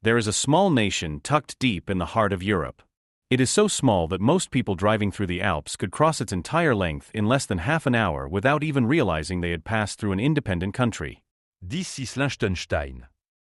There is a small nation tucked deep in the heart of Europe. It is so small that most people driving through the Alps could cross its entire length in less than half an hour without even realizing they had passed through an independent country. This is Liechtenstein.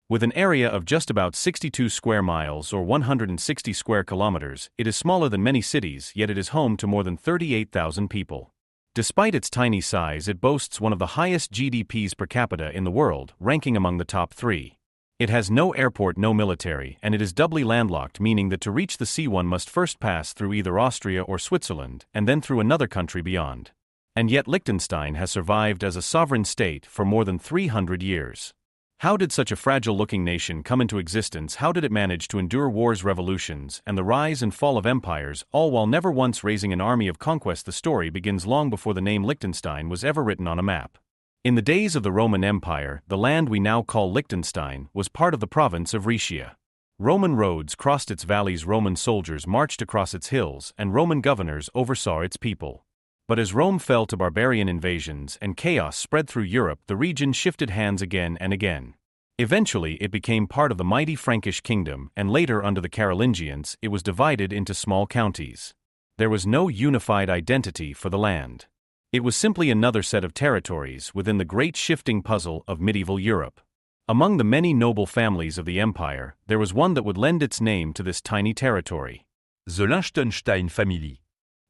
With an area of just about 62 square miles or 160 square kilometers, it is smaller than many cities, yet it is home to more than 38,000 people. Despite its tiny size, it boasts one of the highest GDPs per capita in the world, ranking among the top 3. It has no airport, no military, and it is doubly landlocked, meaning that to reach the sea one must first pass through either Austria or Switzerland, and then through another country beyond. And yet Liechtenstein has survived as a sovereign state for more than 300 years. How did such a fragile-looking nation come into existence? How did it manage to endure wars, revolutions, and the rise and fall of empires, all while never once raising an army of conquest? The story begins long before the name Liechtenstein was ever written on a map. In the days of the Roman Empire, the land we now call Liechtenstein was part of the province of Rhaetia. Roman roads crossed its valleys, Roman soldiers marched across its hills, and Roman governors oversaw its people. But as Rome fell to barbarian invasions and chaos spread through Europe, the region shifted hands again and again. Eventually, it became part of the mighty Frankish kingdom, and later under the Carolingians, it was divided into small counties. There was no unified identity for the land. It was simply another set of territories within the great shifting puzzle of medieval Europe. Among the many noble families of the empire, there was one that would lend its name to this tiny territory: The Liechtenstein family.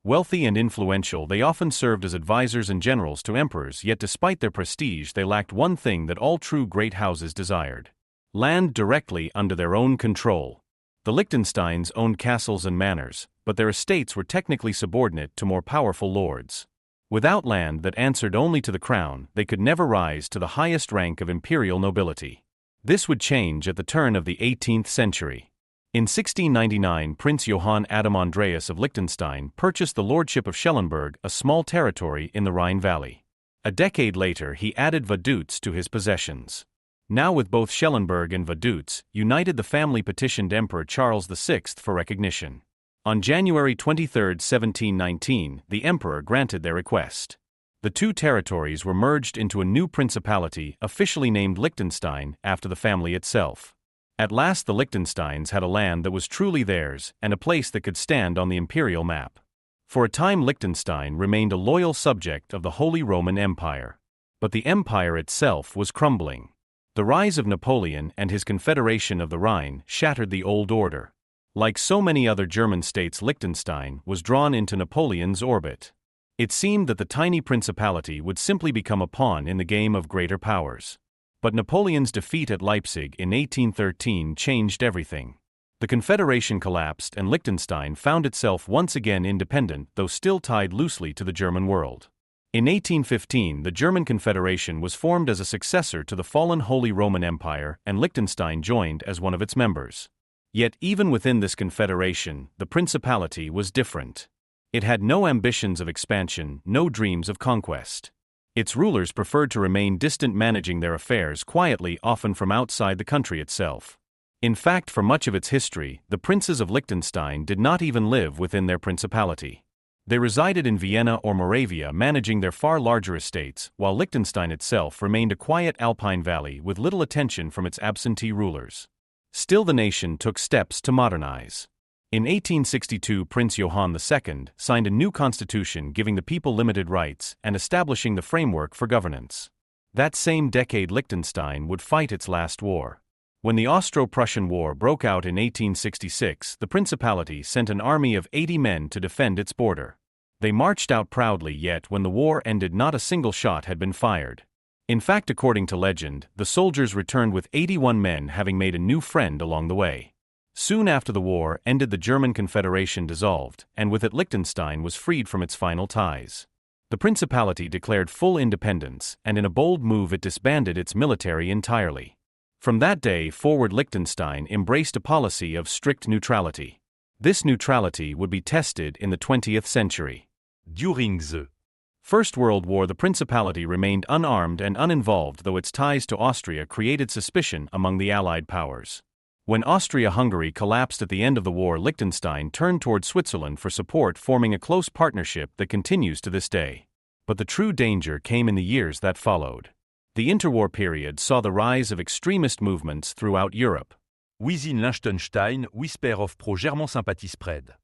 Wealthy and influential, they often served as advisors and generals to emperors, yet despite their prestige, they lacked one thing that all true great houses desired: land directly under their own control. The Liechtensteins owned castles and manors, but their estates were technically subordinate to more powerful lords. Without land that answered only to the crown, they could never rise to the highest rank of imperial nobility. This would change at the turn of the 18th century. In 1699, Prince Johann Adam Andreas of Liechtenstein purchased the lordship of Schellenberg, a small territory in the Rhine Valley. A decade later, he added Vaduz to his possessions. Now with both Schellenberg and Vaduz united, the family petitioned Emperor Charles VI for recognition. On January 23, 1719, the emperor granted their request. The two territories were merged into a new principality, officially named Liechtenstein after the family itself. At last the Liechtensteins had a land that was truly theirs, and a place that could stand on the imperial map. For a time Liechtenstein remained a loyal subject of the Holy Roman Empire. But the empire itself was crumbling. The rise of Napoleon and his Confederation of the Rhine shattered the old order. Like so many other German states, Liechtenstein was drawn into Napoleon's orbit. It seemed that the tiny principality would simply become a pawn in the game of greater powers. But Napoleon's defeat at Leipzig in 1813 changed everything. The Confederation collapsed and Liechtenstein found itself once again independent, though still tied loosely to the German world. In 1815, the German Confederation was formed as a successor to the fallen Holy Roman Empire, and Liechtenstein joined as one of its members. Yet even within this confederation, the principality was different. It had no ambitions of expansion, no dreams of conquest. Its rulers preferred to remain distant, managing their affairs quietly, often from outside the country itself. In fact, for much of its history, the princes of Liechtenstein did not even live within their principality. They resided in Vienna or Moravia, managing their far larger estates, while Liechtenstein itself remained a quiet alpine valley with little attention from its absentee rulers. Still, the nation took steps to modernize. In 1862, Prince Johann II signed a new constitution giving the people limited rights and establishing the framework for governance. That same decade, Liechtenstein would fight its last war. When the Austro-Prussian War broke out in 1866, the principality sent an army of 80 men to defend its border. They marched out proudly, yet when the war ended, not a single shot had been fired. In fact, according to legend, the soldiers returned with 81 men, having made a new friend along the way. Soon after the war ended, the German Confederation dissolved, and with it Liechtenstein was freed from its final ties. The principality declared full independence, and in a bold move it disbanded its military entirely. From that day forward, Liechtenstein embraced a policy of strict neutrality. This neutrality would be tested in the 20th century. During the First World War, the principality remained unarmed and uninvolved, though its ties to Austria created suspicion among the Allied powers. When Austria-Hungary collapsed at the end of the war, Liechtenstein turned toward Switzerland for support, forming a close partnership that continues to this day. But the true danger came in the years that followed. The interwar period saw the rise of extremist movements throughout Europe. Within Liechtenstein, whisper of pro-German sympathy spread.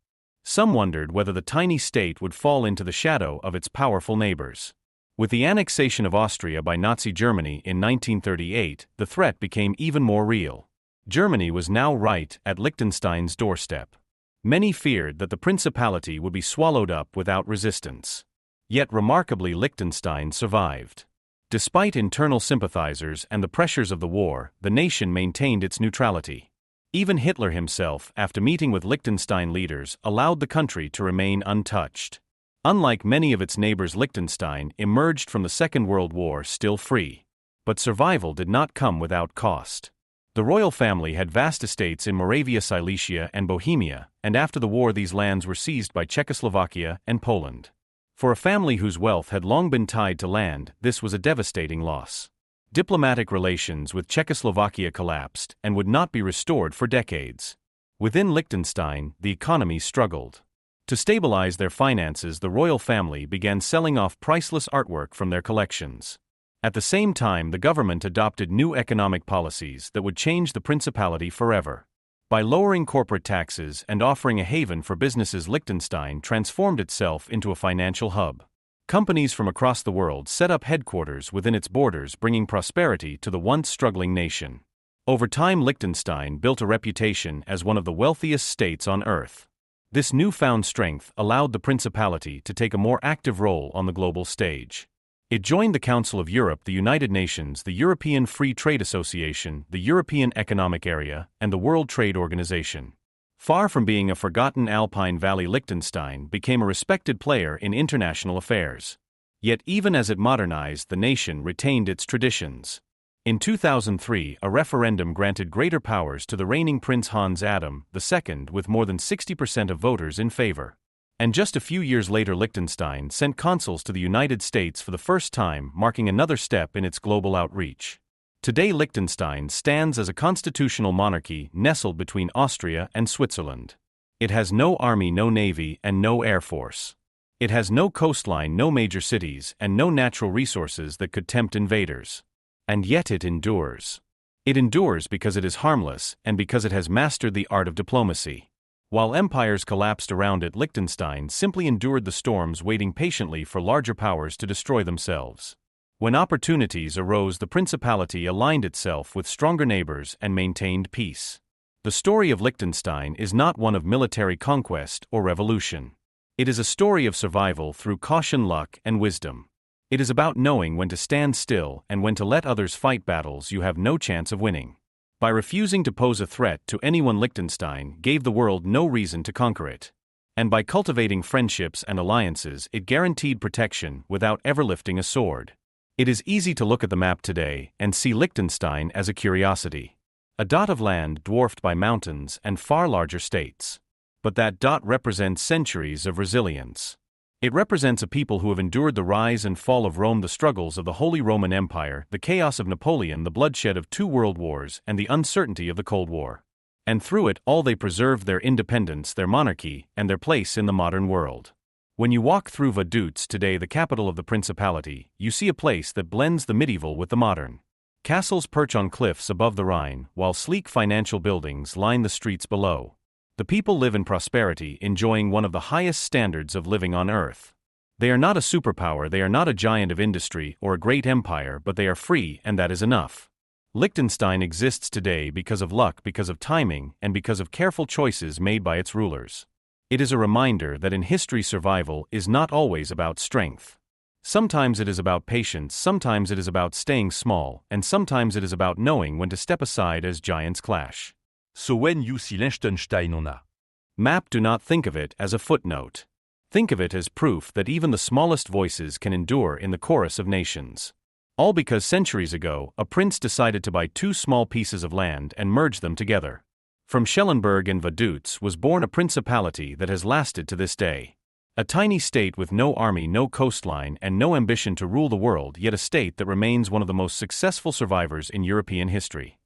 Some wondered whether the tiny state would fall into the shadow of its powerful neighbors. With the annexation of Austria by Nazi Germany in 1938, the threat became even more real. Germany was now right at Liechtenstein's doorstep. Many feared that the principality would be swallowed up without resistance. Yet remarkably, Liechtenstein survived. Despite internal sympathizers and the pressures of the war, the nation maintained its neutrality. Even Hitler himself, after meeting with Liechtenstein leaders, allowed the country to remain untouched. Unlike many of its neighbors, Liechtenstein emerged from the Second World War still free. But survival did not come without cost. The royal family had vast estates in Moravia, Silesia, and Bohemia, and after the war these lands were seized by Czechoslovakia and Poland. For a family whose wealth had long been tied to land, this was a devastating loss. Diplomatic relations with Czechoslovakia collapsed and would not be restored for decades. Within Liechtenstein, the economy struggled. To stabilize their finances, the royal family began selling off priceless artwork from their collections. At the same time, the government adopted new economic policies that would change the principality forever. By lowering corporate taxes and offering a haven for businesses, Liechtenstein transformed itself into a financial hub. Companies from across the world set up headquarters within its borders, bringing prosperity to the once struggling nation. Over time, Liechtenstein built a reputation as one of the wealthiest states on earth. This newfound strength allowed the principality to take a more active role on the global stage. It joined the Council of Europe, the United Nations, the European Free Trade Association, the European Economic Area, and the World Trade Organization. Far from being a forgotten Alpine Valley, Liechtenstein became a respected player in international affairs. Yet even as it modernized, the nation retained its traditions. In 2003, a referendum granted greater powers to the reigning Prince Hans Adam II, with more than 60% of voters in favor. And just a few years later, Liechtenstein sent consuls to the United States for the first time, marking another step in its global outreach. Today, Liechtenstein stands as a constitutional monarchy nestled between Austria and Switzerland. It has no army, no navy, and no air force. It has no coastline, no major cities, and no natural resources that could tempt invaders. And yet it endures. It endures because it is harmless and because it has mastered the art of diplomacy. While empires collapsed around it, Liechtenstein simply endured the storms, waiting patiently for larger powers to destroy themselves. When opportunities arose, the principality aligned itself with stronger neighbors and maintained peace. The story of Liechtenstein is not one of military conquest or revolution. It is a story of survival through caution, luck, and wisdom. It is about knowing when to stand still and when to let others fight battles you have no chance of winning. By refusing to pose a threat to anyone, Liechtenstein gave the world no reason to conquer it. And by cultivating friendships and alliances, it guaranteed protection without ever lifting a sword. It is easy to look at the map today and see Liechtenstein as a curiosity. A dot of land dwarfed by mountains and far larger states. But that dot represents centuries of resilience. It represents a people who have endured the rise and fall of Rome, the struggles of the Holy Roman Empire, the chaos of Napoleon, the bloodshed of 2 world wars, and the uncertainty of the Cold War. And through it all they preserved their independence, their monarchy, and their place in the modern world. When you walk through Vaduz today, the capital of the principality, you see a place that blends the medieval with the modern. Castles perch on cliffs above the Rhine, while sleek financial buildings line the streets below. The people live in prosperity, enjoying one of the highest standards of living on earth. They are not a superpower, they are not a giant of industry or a great empire, but they are free, and that is enough. Liechtenstein exists today because of luck, because of timing, and because of careful choices made by its rulers. It is a reminder that in history, survival is not always about strength. Sometimes it is about patience, sometimes it is about staying small, and sometimes it is about knowing when to step aside as giants clash. So when you see Liechtenstein on a map, do not think of it as a footnote. Think of it as proof that even the smallest voices can endure in the chorus of nations. All because centuries ago, a prince decided to buy 2 small pieces of land and merge them together. From Schellenberg and Vaduz was born a principality that has lasted to this day. A tiny state with no army, no coastline, and no ambition to rule the world, yet a state that remains one of the most successful survivors in European history.